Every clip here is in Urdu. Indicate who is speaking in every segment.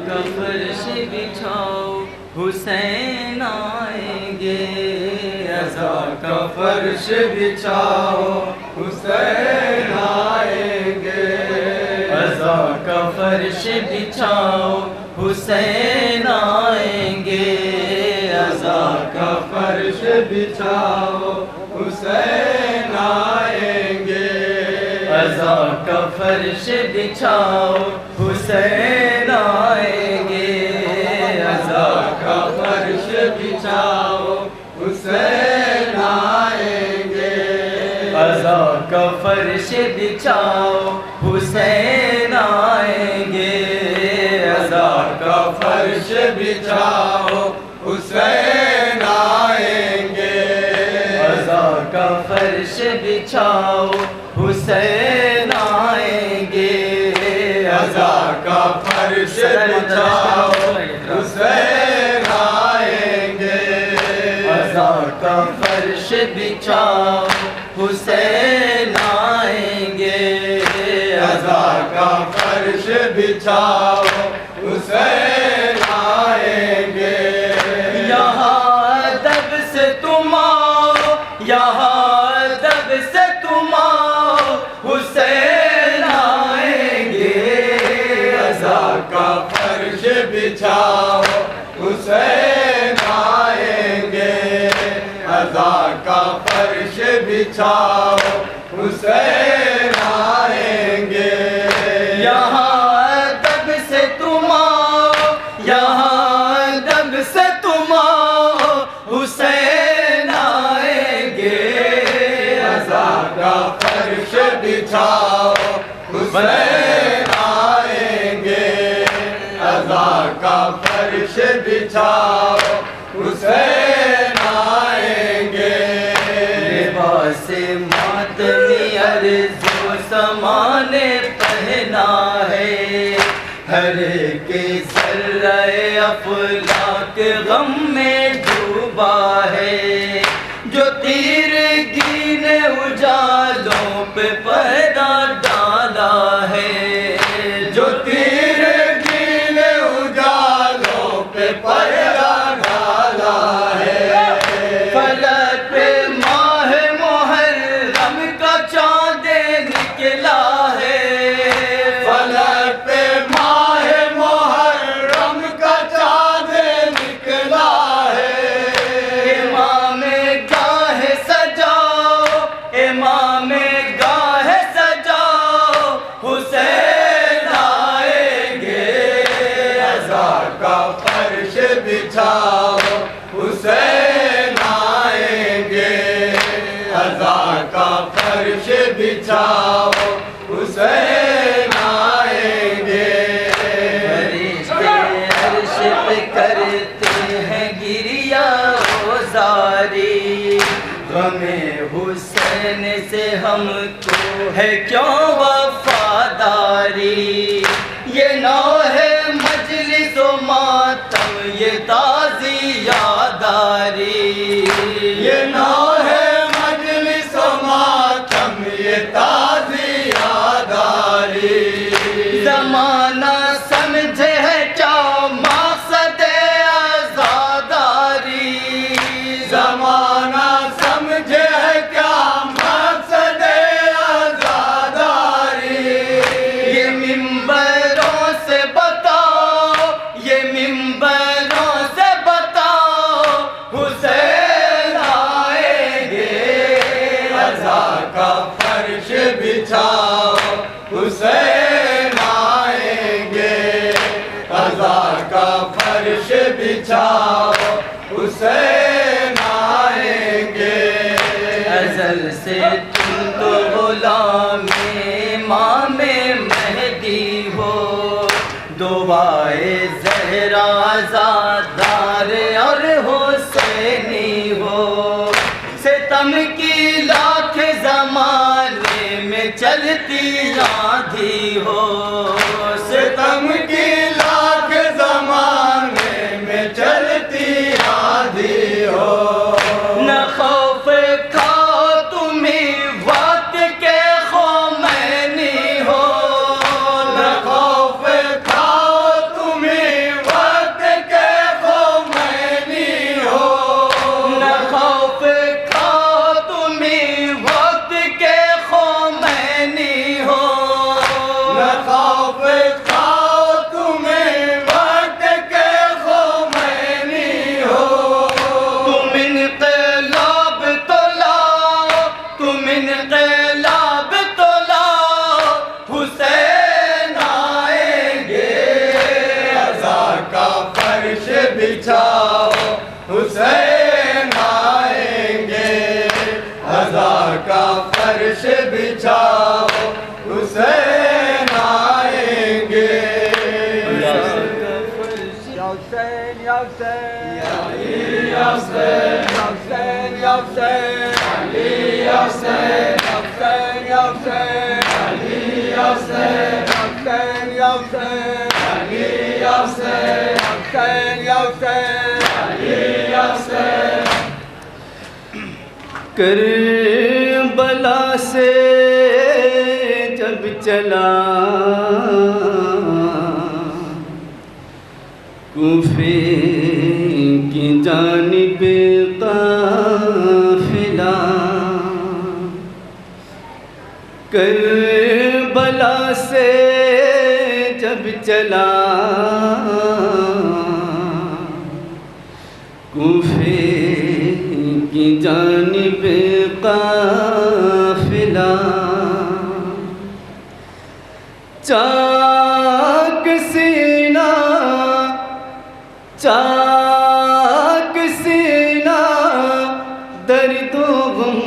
Speaker 1: کا فرش بچھاؤ حسین آئیں گے،
Speaker 2: عزا کا فرش بچھاؤ حسین آئیں گے،
Speaker 1: عزا کا فرش بچھاؤ حسین آئیں گے، عزا
Speaker 2: کا فرش بچھاؤ حسین آئیں گے،
Speaker 1: عزا کا فرش بچھاؤ حسین آئیں گے، عزا
Speaker 2: کا فرش بچھاؤ حسین آئیں گے،
Speaker 1: عزا کا فرش بچھاؤ حسین آئیں گے، عزا
Speaker 2: کا فرش بچھاؤ حسین آئیں گے،
Speaker 1: عزا کا فرش بچھاؤ حسین آئیں گے،
Speaker 2: عزا کا فرش بچھاؤ حسین آئیں گے،
Speaker 1: عزا کا فرش بچھاؤ حسین آئیں گے،
Speaker 2: عزا کا فرش بچھاؤ حسین آئیں گے،
Speaker 1: یہاں ادب سے تم آؤ، یہاں ادب سے تم آؤ، حسین آئیں گے،
Speaker 2: عزا کا فرش بچھاؤ حسین آئیں گے، عزا کا فرش بچھاؤ حسین آئیں گے،
Speaker 1: یہاں ادب سے تم آؤ، یہاں ادب سے تم آؤ، حسین آئیں گے،
Speaker 2: عزا کا فرش بچھاؤ حسین آئیں گے، عزا کا فرش بچھاؤ حسین آئیں گے،
Speaker 1: لباس ماتمی عرض و سما نے پہنا ہے، ہر ایک ذرہ افلاک غم میں ڈوبا ہے، جو تیرگی نے اجالوں پہ پردہ ڈالا ہے،
Speaker 2: جو تیرگی نے اجالوں پہ پردہ ڈالا ہے،
Speaker 1: فلک پہ ماہ محرم کا چاند نکلا ہے،
Speaker 2: فلک پہ ماہ محرم کا چاند نکلا ہے،
Speaker 1: امام گاہ سجاؤ، امام گاہ سجاؤ، حسین آئیں گے،
Speaker 2: عزا کا فرش بچھاؤ حسین آئیں گے، عزا کا فرش بچھاؤ حسین آئیں گے،
Speaker 1: فرشتے عرش پہ کرتے ہیں گریہ و زاری، غم حسین سے ہم کو ہے کیوں وفاداری، یہ نوح مجلس و ماتم یہ تعزیہداری،
Speaker 2: یہ نوح مجلس و ماتم یہ تعزیہداری،
Speaker 1: زمانہ سمجھے ہے کیا مقصد عزاداری،
Speaker 2: زمانہ سمجھے ہے کیا مقصد عزاداری،
Speaker 1: یہ ممبروں سے بتاؤ، یہ ممبروں سے بتاؤ، حسین آئیں گے،
Speaker 2: عزا کا فرش بچھاؤ حسین آئیں گے، عزا کا فرش بچھاؤ حسین آئیں گے،
Speaker 1: ازل سے تم تو غلام امام مہدی ہو، دعائے زہرا زادار اور حسینی ہو، ستم کی لاکھ زمانے میں چلتی آندھی ہو،
Speaker 2: ستم کی لاکھ زمانے میں چلتی آندھی ہو،
Speaker 1: نہ خوف کھاؤ تمہیں وقت کے خمینی ہو،
Speaker 2: نہ خوف کھاؤ تمہیں
Speaker 1: حسین
Speaker 2: یا حسین
Speaker 1: حسین یا حسین
Speaker 2: علی یا حسین
Speaker 1: حسین یا حسین
Speaker 2: علی یا حسین
Speaker 1: حسین یا حسین
Speaker 2: علی یا حسین
Speaker 1: حسین یا حسین
Speaker 2: علی یا حسین
Speaker 1: کربلا سے جب چلا کوفے کی جانب قافلہ کربلا سے جب چلا کوفے کی جانب قافلہ چاک سینہ چاک سینہ درد و غم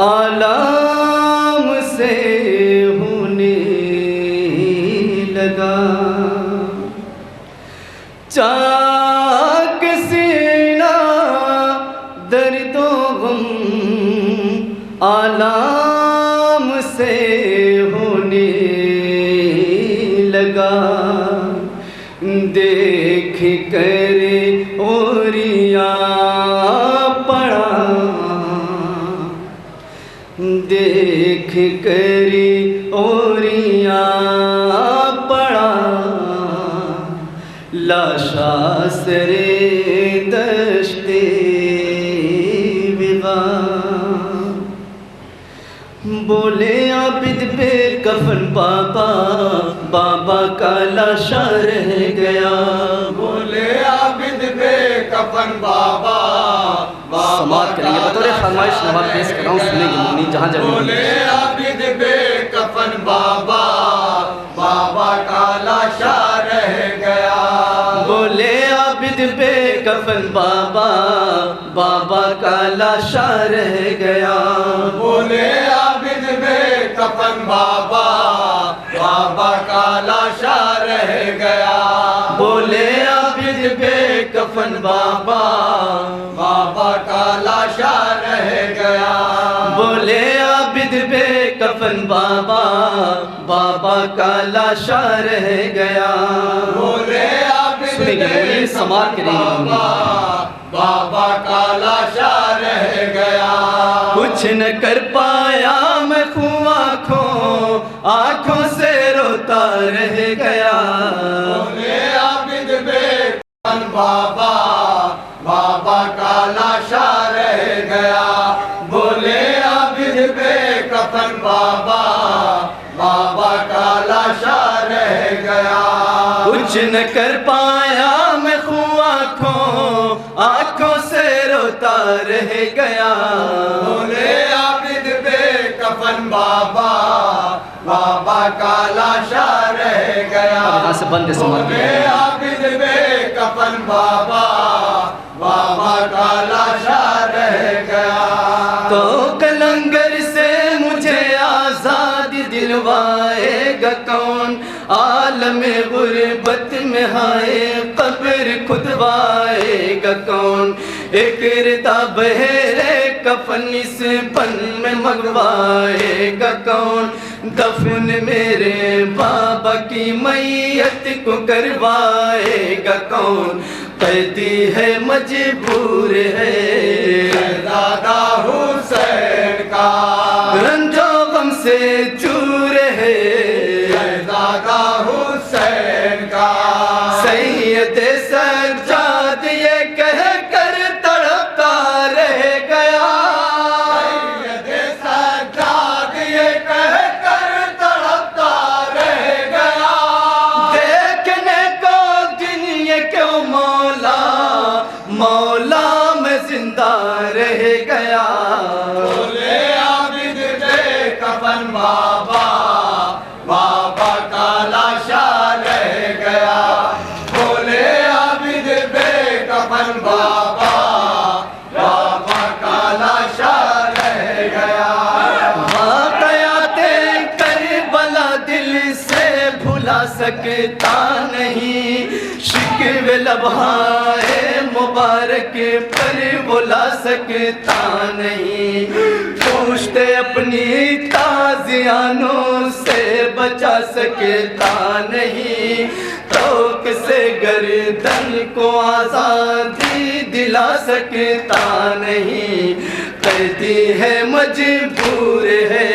Speaker 1: آلام سے ہونے لگا چاک سینہ درد و غم آلام سے ہونے لگا دیکھ کر اوریا پڑا دیکھ کر اوریا پڑا لاشا سرے دشت وغا بولے عابد بے کفن بابا بابا کا لاشا رہ گیا
Speaker 2: بولے عابد بے کفن بابا
Speaker 1: سماعت کریں گے بطور فرمائش نواب پیش کر رہا ہوں سنیں گے مغنی جہاں جب
Speaker 2: بولے عابد بے کفن بابا بابا کا لاشا رہ گیا
Speaker 1: بولے عابد بے کفن بابا بابا کا لاشا رہ گیا
Speaker 2: بولے عابد بے کفن بابا بابا کا لاشا رہ گیا
Speaker 1: بولے عابد بے کفن بابا
Speaker 2: بابا کا لاشا رہ گیا
Speaker 1: بولے عابد بے کفن بابا بابا کا لاشا رہ گیا
Speaker 2: بولے عابد
Speaker 1: سنیں گے
Speaker 2: بے
Speaker 1: مغنی سماعت کریں گے مغنی
Speaker 2: بابا کا لاشا رہ گیا
Speaker 1: کچھ نہ کر پایا میں خوں آنکھوں سے روتا رہ گیا
Speaker 2: بولے عابد بے کفن بابا بابا کا لاشا رہ گیا بولے عابد بے کفن بابا بابا کا لاشا رہ گیا
Speaker 1: کچھ نہ کر پایا میں خوں آنکھوں سے روتا رہ گیا
Speaker 2: بولے عابد بے کفن بابا بابا کا لاشا رہ گیا
Speaker 1: یہاں سے بند سماعت
Speaker 2: بولے عابد بے کفن بابا بابا کا لاشا رہ گیا
Speaker 1: تو کلنگر سے مجھے آزادی دلوائے گا کون عالم غربت میں ہائے قبر کھدوائے گا کون ایک ردا بہرے کفن اس بن میں منگوائے گا کون دفن میرے بابا کی میت کو کروائے گا کون قیدی ہے مجبور ہے
Speaker 2: دادا حسین کا
Speaker 1: رنج و غم سے چور ہے
Speaker 2: دادا حسین کا
Speaker 1: سید سجاد یہ کہہ کر تڑپتا رہ گیا
Speaker 2: سید سجاد یہ کہہ کر تڑپتا رہ گیا
Speaker 1: دیکھنے کو دن یہ کیوں مولا مولا میں زندہ رہ گیا
Speaker 2: بولے عابد بے کفن بابا
Speaker 1: سکتا نہیں، شکوے لبہائے مبارک پر بلا سکتا نہیں، پوچھتے اپنی تازیانوں سے بچا سکتا نہیں، توق سے گردن کو آزادی دلا سکتا نہیں، قیدی ہے مجبور ہے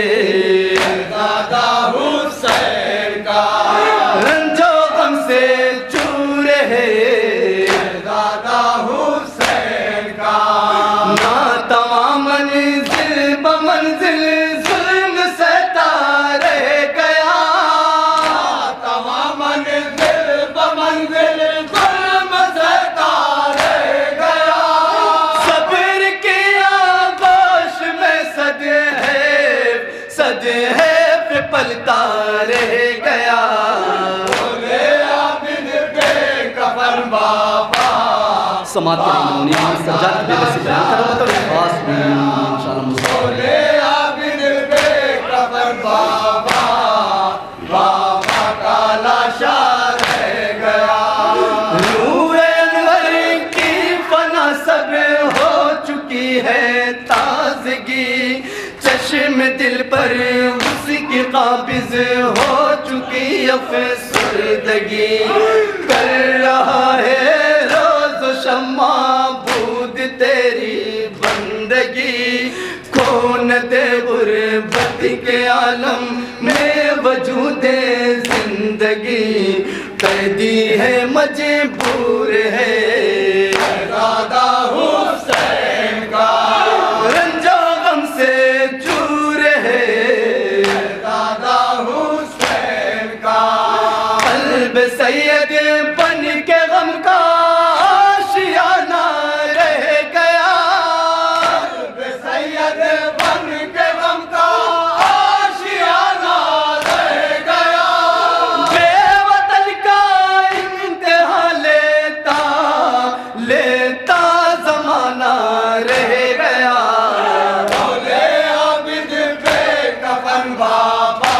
Speaker 2: دادا حسین کا،
Speaker 1: رنج و غم سے چور ہے
Speaker 2: دادا حسین کا،
Speaker 1: ناتواں منزل بمنزل ظلم ستا رہ گیا،
Speaker 2: تمام منزل بمنزل ظلم ستا رہ گیا،
Speaker 1: صبر کی آغوش میں صدحیف پلتا رہ گیا،
Speaker 2: بولے عابد بے کفن بابا،
Speaker 1: سماعت کریں انہوں نے سجاد بے بسی بیان کرو تو خاص انشاءاللہ
Speaker 2: بولے عابد بے کفن بابا، بابا کا لاشا رہ گیا،
Speaker 1: نور انور کی فنا سب ہو چکی ہے تازگی، چشم دل پر اس کی قابض ہو چکی افسردگی، کر رہا ہے روز و شمع بود تیری بندگی، کون دے غربت کے عالم میں وجود زندگی، قیدی ہے مجبور ہے
Speaker 2: دادا حسین کا،
Speaker 1: رنج و غم سے چور ہے
Speaker 2: دادا حسین کا،
Speaker 1: قلب سید بن کے غم کا آشیانہ رہ گیا،
Speaker 2: سید بن کے غم کا آشیانہ رہ گیا،
Speaker 1: بے وطن کا امتحان لیتا زمانہ رہ گیا،
Speaker 2: بولے عابد بے کفن بابا،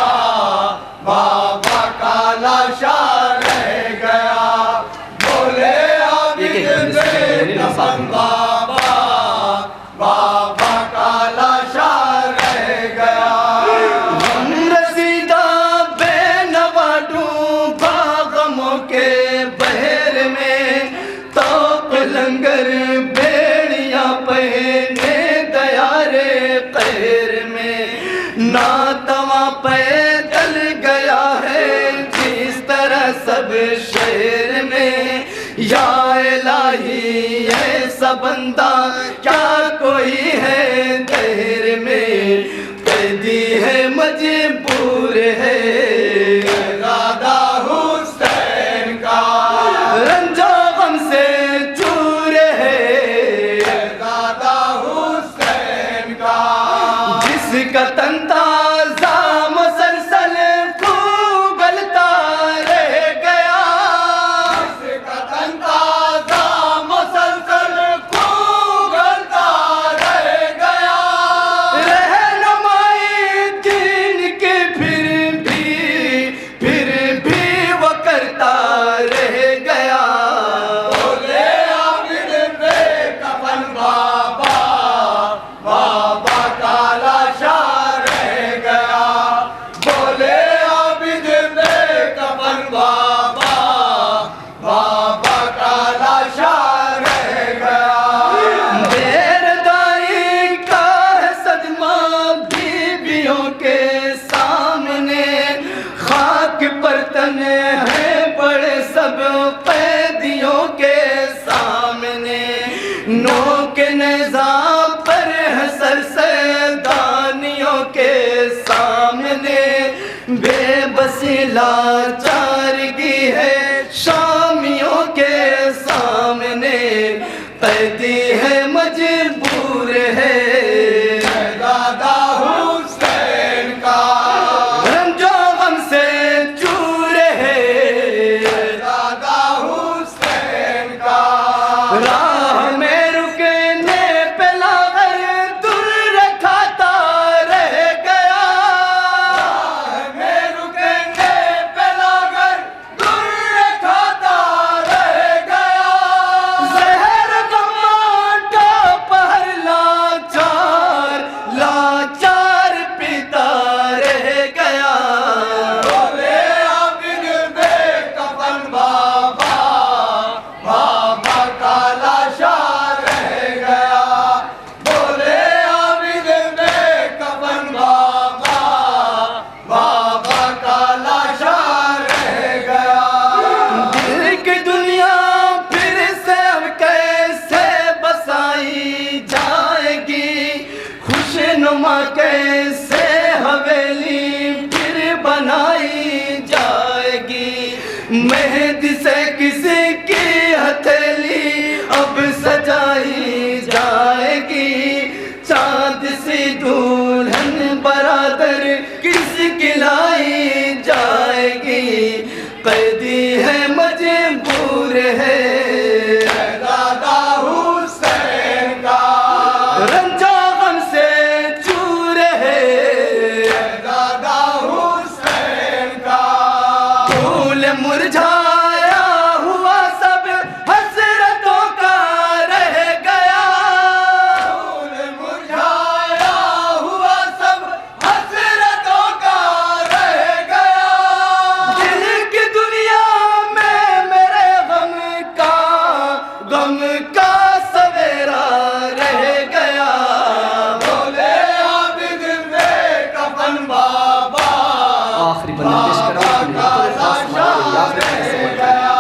Speaker 2: بابا کا لاشا رہ گیا، بولے عابد بے کفن بابا، بابا کا لاشا رہ گیا،
Speaker 1: ہم رسیدہ بے نوا ڈوبا غموں کے بحر میں، توق لنگر بیڑیاں پہنے دیارے قہر میں، ناتواں پیدل گیا ہے جس طرح سب شہر میں، یا الہی ایسا بندہ کیا کوئی ہے دہر میں، قیدی ہے مجبور ہے
Speaker 2: دادا حسین کا،
Speaker 1: رنج و غم سے چور ہے
Speaker 2: دادا حسین کا،
Speaker 1: جس کا تن تازہ مسلسل گلتا رہ گیا،
Speaker 2: اس کا تن تازہ مسلسل کھوگلتا رہ گیا،
Speaker 1: رہنمائی دین کے پھر بھی وہ کرتا رہ گیا،
Speaker 2: بولے عابد بے کفن بابا، بابا کا لاشا رہ گیا، بولے عابد بے کفن بابا، بابا کا لاشا رہ گیا،
Speaker 1: بیردائی کا ہے صدمہ بیویوں کے سامنے، خاک پر تنے ہیں پڑے سب قیدیوں کے سامنے، نوک نظام پر ہے سر سیدانیوں کے سامنے، بے بسی لاچارگی ہے شامیوں کے سامنے، قیدی ہے مجبور ہے
Speaker 2: دادا حسین کا،
Speaker 1: رنج و غم سے چور ہے
Speaker 2: دادا حسین کا،
Speaker 1: راہ میں رکنے پہ لاغر در کھاتا رہ گیا،
Speaker 2: میں رکنے پہ لاغر
Speaker 1: مہندی سے کسی کی ہتھیلی اب سجائی جائے گی، چاند سی دلہن برادر کس کی لائی جائے گی، قیدی ہے مجبور ہے
Speaker 2: دادا حسین کا،
Speaker 1: رنجا غم سے چور ہے
Speaker 2: دادا حسین کا،
Speaker 1: پھول مرجھایا ہوا سب حسرتوں کا رہ گیا،
Speaker 2: پھول مرجھایا ہوا سب حسرتوں کا رہ گیا،
Speaker 1: دل کی دنیا میں میرے غم کا سویرا رہ گیا،
Speaker 2: بولے عابد میں کفن بابا،
Speaker 1: آخری بندہ پیش کرا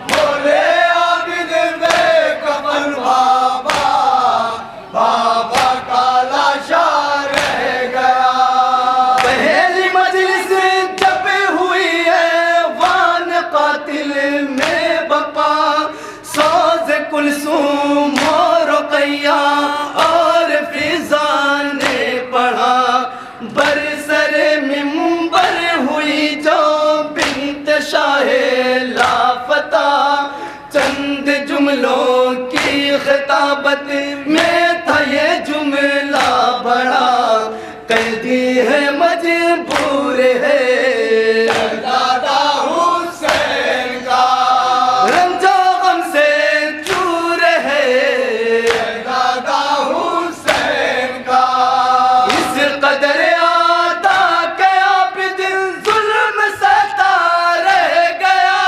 Speaker 2: بولے عابد میں کفن بابا، بابا کا لاشا رہ گیا،
Speaker 1: پہلی مجلس جب ہوئی ہے وان قاتل میں بپا، سوز کلثوم اور رقیہ اور فضا نے پڑھا، برسر منبر ہوئی جو بنت شاہ لافتہ، چند جملوں کی خطابت میں تھا یہ جملہ بڑا، قیدی ہے مجبور ہے
Speaker 2: دادا حسین کا،
Speaker 1: رنجا غم سے چور ہے
Speaker 2: دادا حسین کا،
Speaker 1: اس قدر آتا کہ آپ دل ظلم ستا رہ گیا،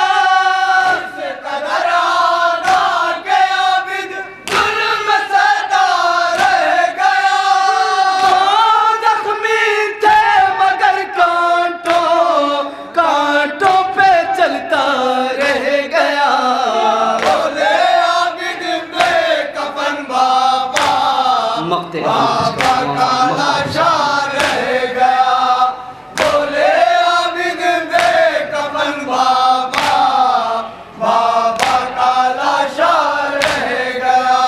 Speaker 2: اس قدر آنا کہ عابد ظلم ستا رہ گیا،
Speaker 1: زخمی تھے مگر کانٹوں پہ چلتا رہ گیا،
Speaker 2: بولے عابد میں کفن بابا،
Speaker 1: مقتے
Speaker 2: بابا کا لاشا رہ گیا، بولے عابد میں کفن بابا، بابا کا لاشا رہ گیا،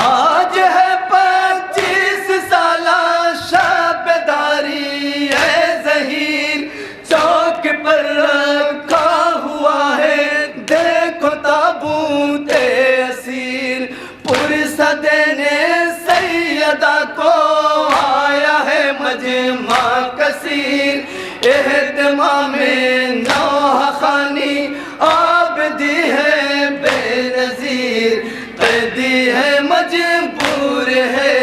Speaker 1: آج ہے 25 سالہ شب داری ہے ظہیر، چوک پر رکھا ہوا ہے دیکھو تابوت اسیر، پرسہ دینے سیدہ کو آیا ہے مجمع کثیر، اہتمام نوحہ خانی عابدی ہے بے نظیر، قیدی ہے مجبور ہے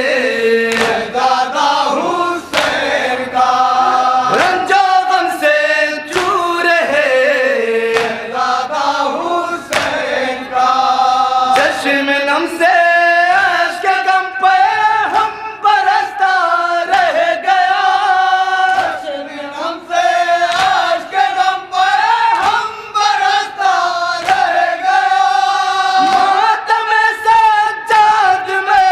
Speaker 2: دادا حسین کا،
Speaker 1: رنجا غم سے چور ہے
Speaker 2: دادا حسین کا،
Speaker 1: چشم نم سے اشک غم پہ ہم برستا رہ گیا،
Speaker 2: ہم سے عشق غم پر ہم برستا رہ گیا،
Speaker 1: ماتم سجاد میں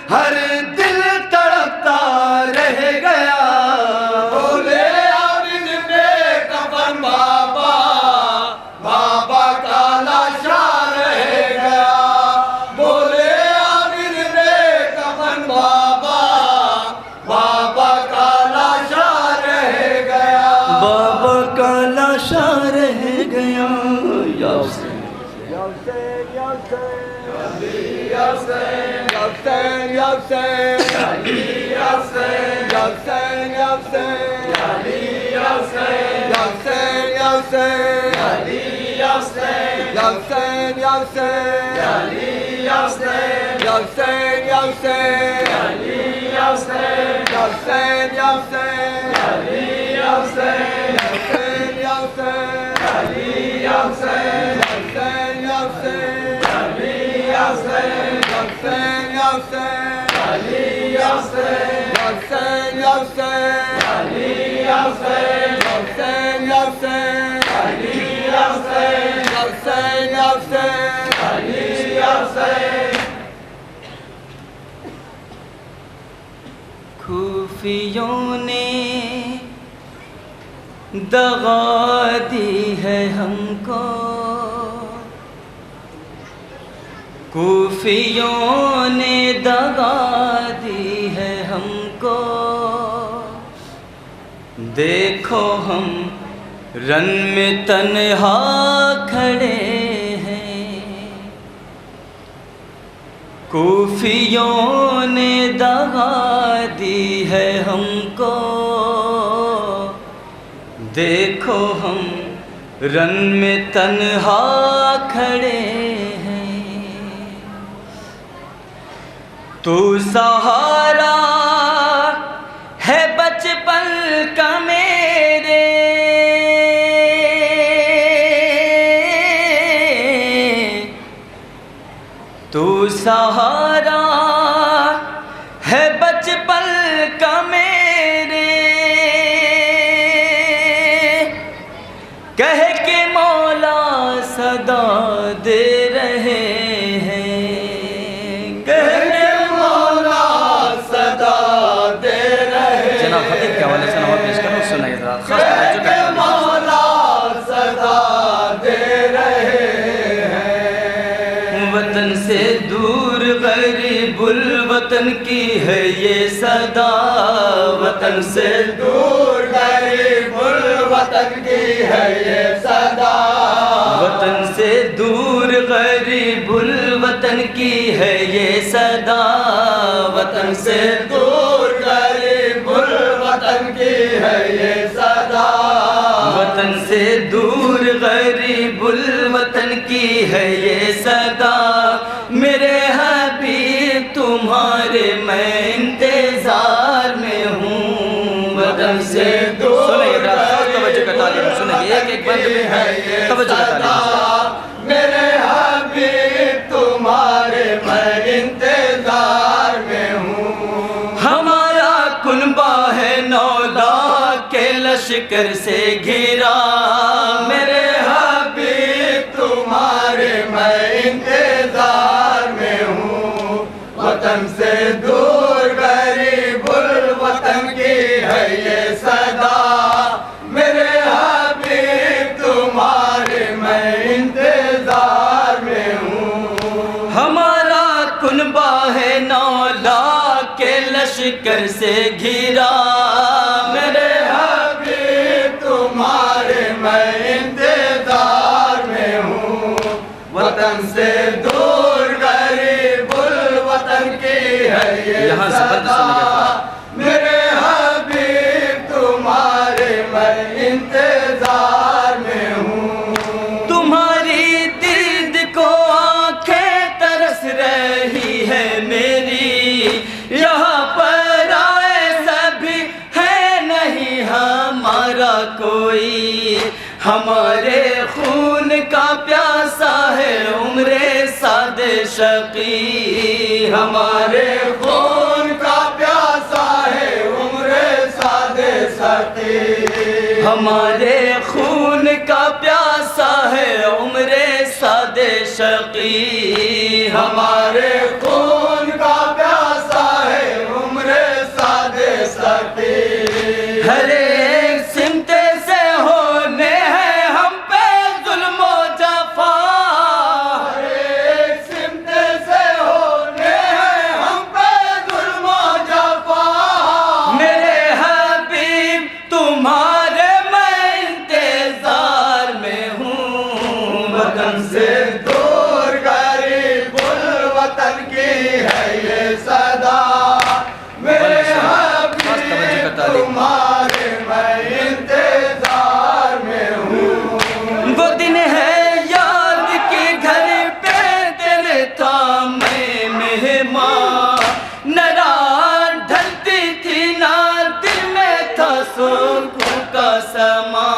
Speaker 1: ہر دل تڑپتا رہ گیا،
Speaker 2: بولے عابد میں کفن بابا، بابا کا لاشا رہ گیا، بولے عابد میں کفن بابا، بابا کا لاشا رہ گیا،
Speaker 1: بابا کا لاشا رہ گیا، یا حسین خوفیوں نے دغا دی ہے ہم کو، کوفیوں نے دغا دی ہے ہم کو، دیکھو ہم رن میں تنہا کھڑے ہیں، کوفیوں نے دغا دی ہے ہم کو، دیکھو ہم رن میں تنہا کھڑے ہیں، تو سہارا ہے بچپن کا میرے، تو سہارا ہے بچپن کا میرے، کہہ کے مولا صدا دے رہے ہیں، کہہ کے
Speaker 2: مولا صدا دے رہے،
Speaker 1: جناب خطیب کے حوالے سے نواب پیش کروں، سنائیے ذرا خاص توجہ
Speaker 2: کہ مولا صدا دے رہے ہیں،
Speaker 1: وطن سے دور غریب الوطن کی ہے یہ صدا، وطن سے
Speaker 2: دور غریب الوطن کی ہے یہ صدا،
Speaker 1: وطن سے دور غریب الوطن کی ہے یہ صدا، وطن سے
Speaker 2: دور غریب الوطن کی ہے یہ صدا،
Speaker 1: وطن سے دور غریب الوطن کی ہے یہ صدا، میرے حبیب تمہارے میں انتظار میں ہوں، وطن سے دور توجہ کا تعلیم سنیں، ایک بند میں توجہ کا تعلیم،
Speaker 2: میرے حبیب تمہارے میں انتظار میں ہوں،
Speaker 1: ہمارا کنبہ ہے 9 لاکھ کے لشکر سے گھرا، میرے
Speaker 2: حبیب تمہارے میں انتظار میں ہوں، وطن سے دور غریب الوطن کی ہے یہ صدا، میرے حبیب تمہارے میں انتظار میں ہوں،
Speaker 1: ہمارا کنبہ ہے 9 لاکھ کے لشکر سے گھرا، میرے
Speaker 2: حبیب تمہارے میں انتظار میں ہوں، وطن سے دور غریب الوطن کی ہے یہ
Speaker 1: یہاں سے بند
Speaker 2: صدا،
Speaker 1: سنیے،
Speaker 2: میرے حبیب تمہارے میں انتظار میں ہوں،
Speaker 1: تمہاری دید کو آنکھیں ترس رہی ہے میری، یہاں پر آئے سبھی ہے نہیں ہمارا کوئی، ہمارے خون کا پیاسا ہے عمر سعد شقی،
Speaker 2: ہمارے خون کا پیاسا ہے عمر سعد شقی،
Speaker 1: ہمارے خون کا پیاسا ہے عمر سعد شقی،
Speaker 2: ہمارے خون کا پیاسا ہے عمر سعد شقی،
Speaker 1: ہر ایک سمت سے ہونے ہیں ہم پہ ظلم و جفا،
Speaker 2: ہر ایک سمت سے ہونے ہیں ہم پہ ظلم و جفا،
Speaker 1: میرے حبیب تمہارے میں انتظار میں ہوں، وطن سے
Speaker 2: دور غریب الوطن کی ہے یہ صدا، میرے حبیب تمہارے میں انتظار میں ہوں،
Speaker 1: وہ دن ہے یاد کہ گھر پہ دل تھا میں مہمان، نہ رات ڈھلتی تھی نہ دل میں تھا سکون کا سما،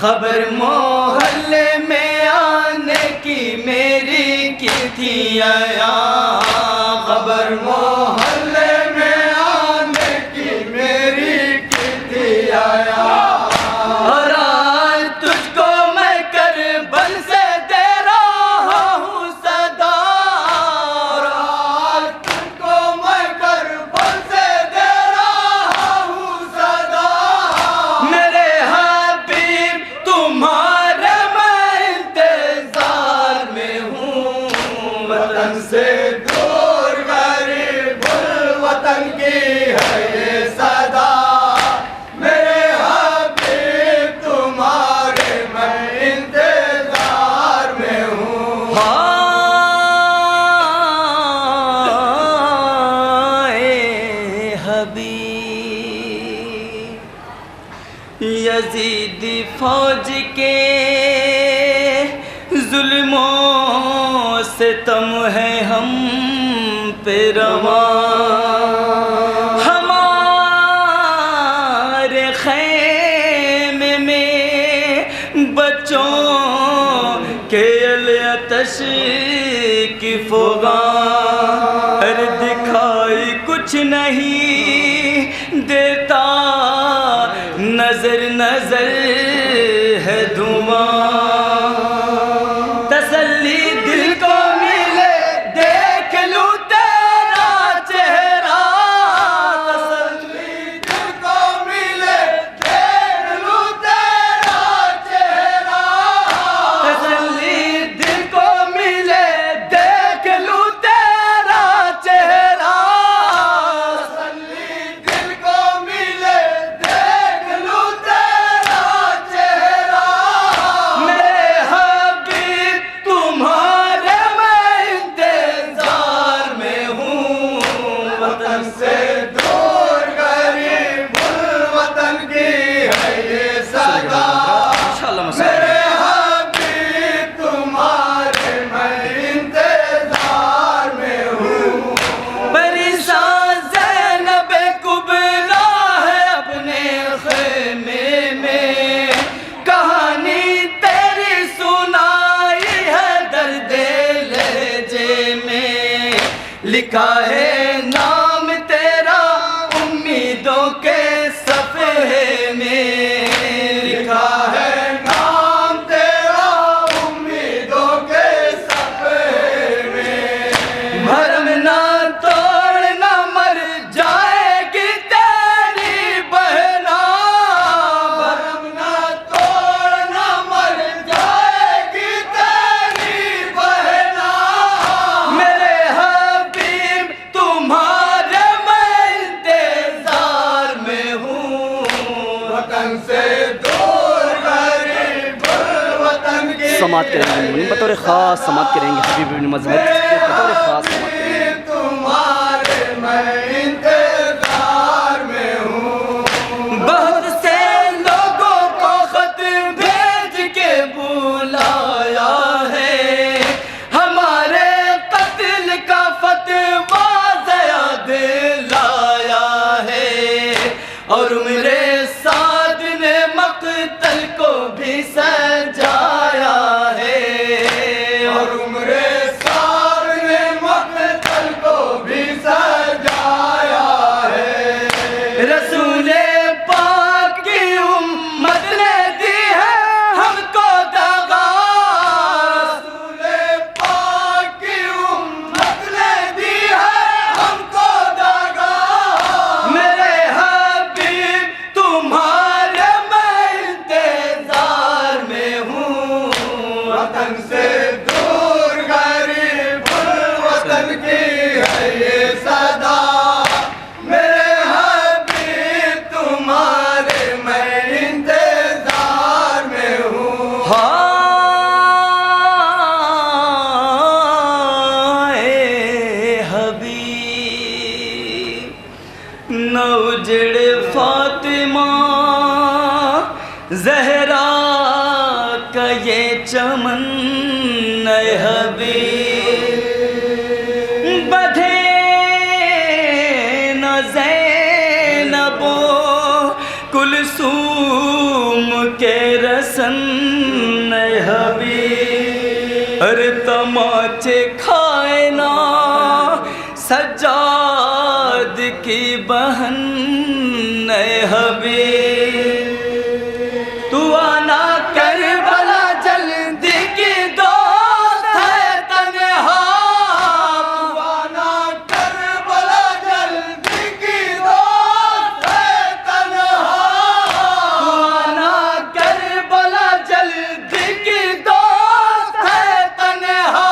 Speaker 1: خبر محلے میں آنے کی میری کی تھی آیا، خبر
Speaker 2: محلے میں آنے کی میری کی تھی آیا،
Speaker 1: اور آج تجھ کو میں کربل سے دے رہا ہوں صدا،
Speaker 2: اور آج تم کو میں کربل سے دے رہا ہوں صدا،
Speaker 1: میرے ہاتھ ستم ہے ہم پہ رواں، ہمارے خیمے میں بچوں کے العطش کی فغاں، دکھائی کچھ نہیں دیتا، نظر نظر ہے دھواں، تسلی دل کو ملے دیکھ لوں تیرا چہرہ،
Speaker 2: تسلی دل کو ملے دیکھ لوں تیرا چہرہ،
Speaker 1: تسلی دل کو ملے دیکھ لوں تیرا چہرہ،
Speaker 2: تسلی دل کو ملے دیکھ لوں تیرا چہرہ،
Speaker 1: میرے حبیب تمہارے میں انتظار میں ہوں،
Speaker 2: وطن سے دور غریب الوطن کی ہے یہ صدا، میرے حبیب تمہارے میں انتظار میں ہوں،
Speaker 1: پریشان زینب کبریٰ ہے اپنے خیمے میں، کہانی تیری سنائی ہے درد لہجے میں، لکھا ہے نام تیرا امیدوں کے صفحے میں،
Speaker 2: لکھا ہے نام تیرا امیدوں کے صفحے میں،
Speaker 1: بھرم نہ توڑنا مر جائے گی تیری بہنا،
Speaker 2: بھرم نہ توڑنا مر جائے گی تیری بہنا،
Speaker 1: میرے حبیب تمہارے میں انتظار میں ہوں،
Speaker 2: وطن سے دور غریب الوطن کی
Speaker 3: سماعت کریں گے، بطور خاص سماعت کریں گے حبیب بن مظہر بطور خاص سماعت کریں گے۔
Speaker 2: تمہارے میں انتظار میں ہوں،
Speaker 1: بہت سے لوگوں کو خط بھیج کے بلایا ہے، ہمارے قتل کا فتویٰ زیاد لایا ہے، اور میرے سعد نے مقتل کو بھی سجایا ہے،
Speaker 2: اور عمر سار نے مقتل کو بھی سجایا ہے،
Speaker 1: رسول پاک کی امت نے دی ہے ہم کو دغا،
Speaker 2: رسول پاک کی امت نے دی ہے ہم کو دغا،
Speaker 1: میرے حبیب تمہارے میں انتظار میں ہوں،
Speaker 2: وطن سے دور غریب الوطن کی ہے یہ صدا، میرے حبیب تمہارے میں انتظار میں ہوں،
Speaker 1: ہائے حبیب نہ اجڑے فاطمہ زہرا کا یہ چمن، اے حبیب بدھے نہ زینب و کلثوم کے رسن، اے حبیب ارے تماچے کھائے نا سجاد کی بہن، اے حبیب تو آنا کربلا جلدی کی دوست ہے تنہا،
Speaker 2: وانا کربلا جلدی کی دوست ہے تنہا،
Speaker 1: آنا کربلا جلدی کی دوست ہے تنہا،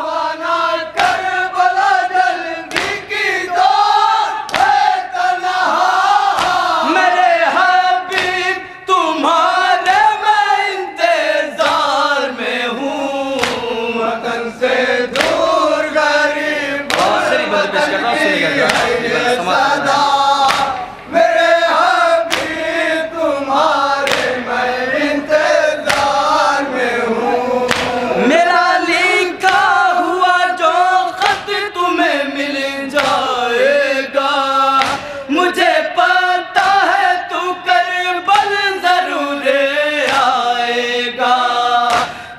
Speaker 2: وانا کربلا جلدی کی دوست ہے تنہا،
Speaker 1: میں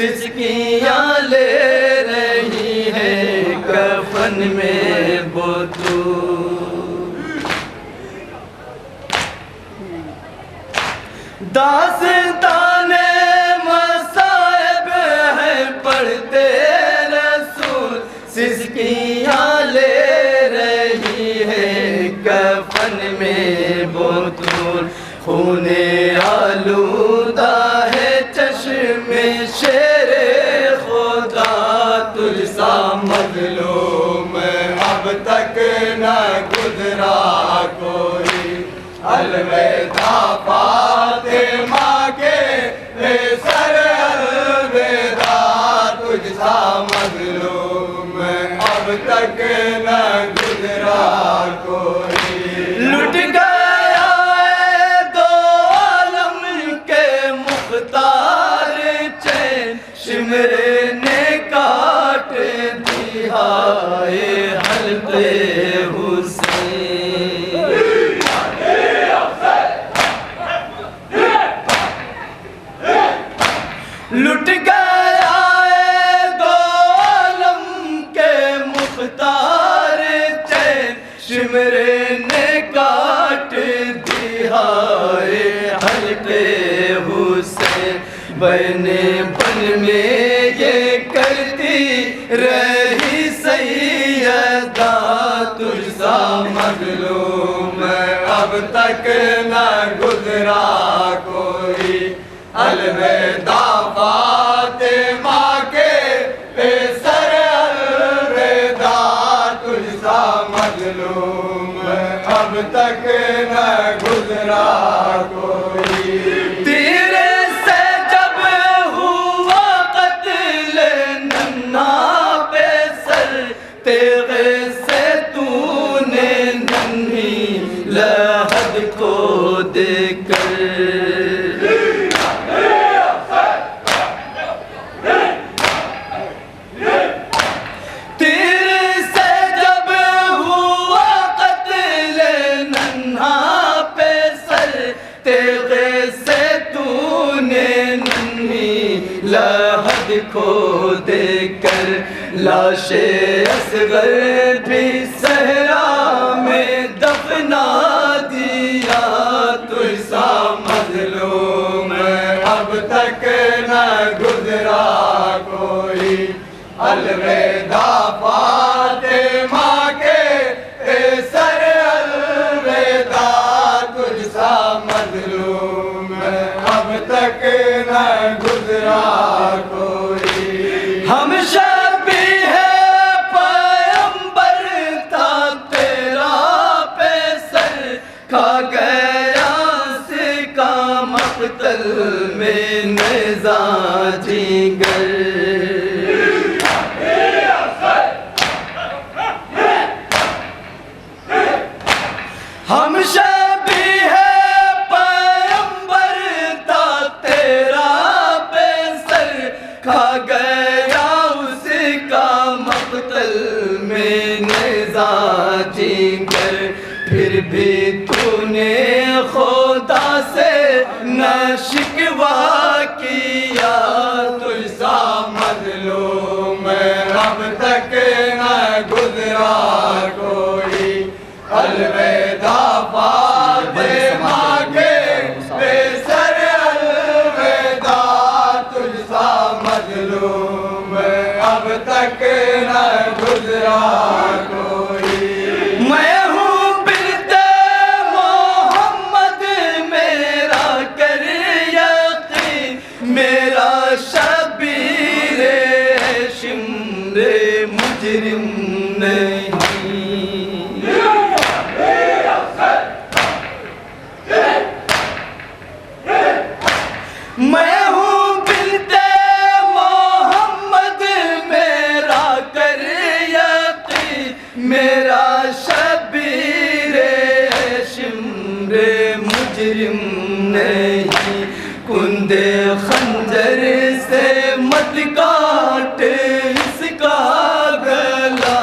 Speaker 1: سسکیاں لے رہی ہے کفن میں بطول، داستان مصائب ہے پڑھتے رسول، سسکیاں لے رہی ہے کفن میں بطول، خون آلودہ ہے چشم شیر خدا، تجھ سا مظلوم اب تک نہ گزرا کوئی، الوداع فاطمہ کے بے سر الوداع، تجھ سا مظلوم اب تک نہ گزرا کوئی، لٹ گیا ہے دو عالم کے مختار چین، شمر نے کاٹ دیا حلق حسین، لٹ گیا ہے دو عالم کے مختار چین، شمر نے کاٹ دیا حلق حسین، بن بن میں یہ کرتی رہی سیدہ، تجھ سا مظلوم اب تک نہ گزرا کوئی، الوداع فاطمہ کے بے سر الوداع، تجھ سا مظلوم اب تک نہ گزرا کوئی، تیرے سے جب ہوا قتل ننھا بے سر، تیرے سے تو نے ننھی لحد کو دیکھ کر، لحد کو دیکھ کر لاش اصغر بھی صحرا میں دفنا دیا، تجھ سا مظلوم اب تک نہ گزرا کوئی، الوداع فاطمہ کے بے سر الوداع، تجھ سا مظلوم اب تک نہ گزرا کوئی، ہم شبیہ پیغمبر تھا تیرا پیسر، کھا گیا اس کا مقتل میں نیزہ جگر، ہم شبیہ پیغمبر تھا تیرا پیسر، کھا گیا اس کا مقتل میں نیزہ جگر، پھر بھی تو نے خدا سے نہ شکوہ کیا، تجھ سا مظلوم اب تک نہ گزرا کوئی، الوداع فاطمہ کے بے سر الوداع، تجھ سا مظلوم اب تک نہ گزرا کوئی، میں ہوں بنت محمد میرا کر یقین، میرا شبیر شمر مجرم نہیں، میں ہوں بنت محمد میرا کر یقین، میرا شبیر شمر مجرم نہیں، کند خنجر سے مت کاٹ اس کا گلا،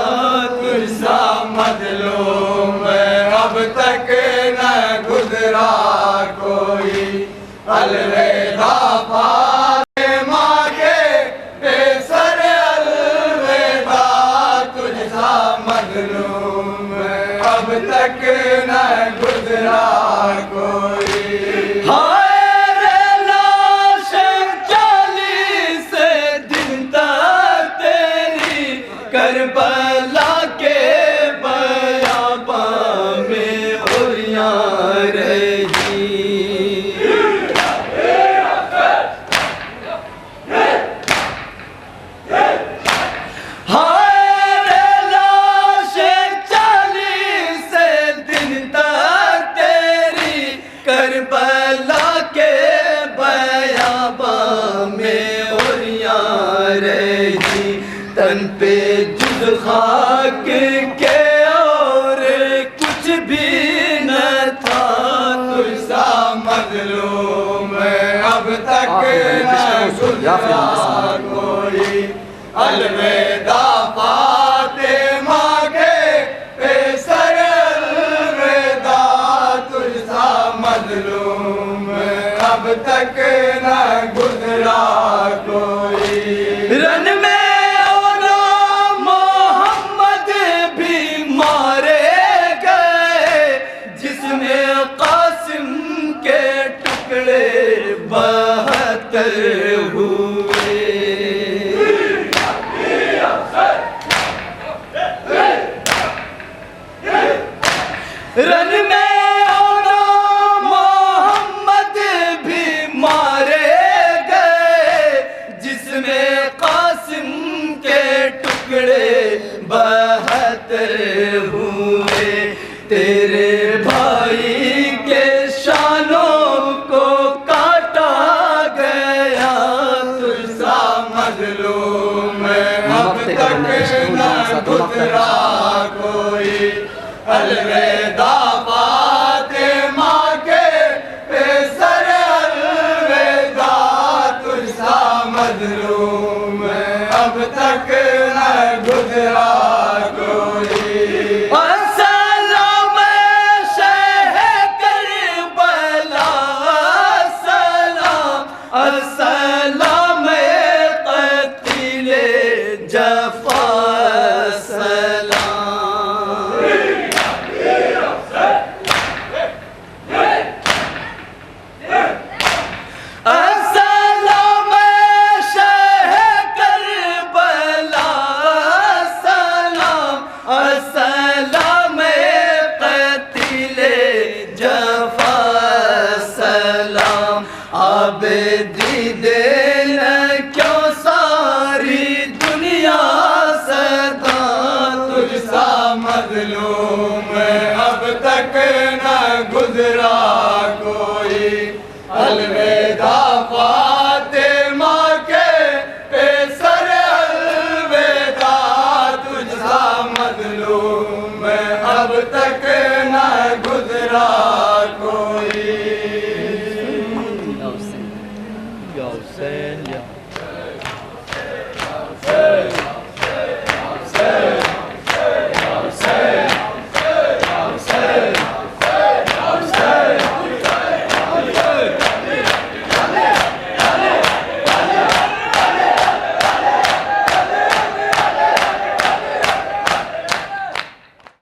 Speaker 1: تن پہ جز خاک کے اور کچھ بھی نہ تھا،
Speaker 2: تجھ سا مظلوم اب تک نہ گزرا کوئی، الوداع فاطمہ کے پیسر الوداع، تجھ سا مظلوم اب تک نہ گزرا کوئی۔
Speaker 1: رن میں اولا محمد بھی مارے گئے، جس میں قاسم کے ٹکڑے 72 ہوئے۔ رن میں اولا محمد بھی مارے گئے، جس میں قاسم کے ٹکڑے 72 ہوئے۔ تیرے بھائی کے شانوں کو کاٹا گیا،
Speaker 2: تجھ سا مظلوم اب تک نہ گزرا کوئی، الوداع فاطمہ کے پیسر الوداع، تجھ سا مظلوم اب تک نہ گزرا کوئی۔
Speaker 1: السلام شہ کربلا، سلام السلام قتیل جفا، سلام السلام شہ کربلا، سلام السلام قتیل جفا، سلام عابدی دے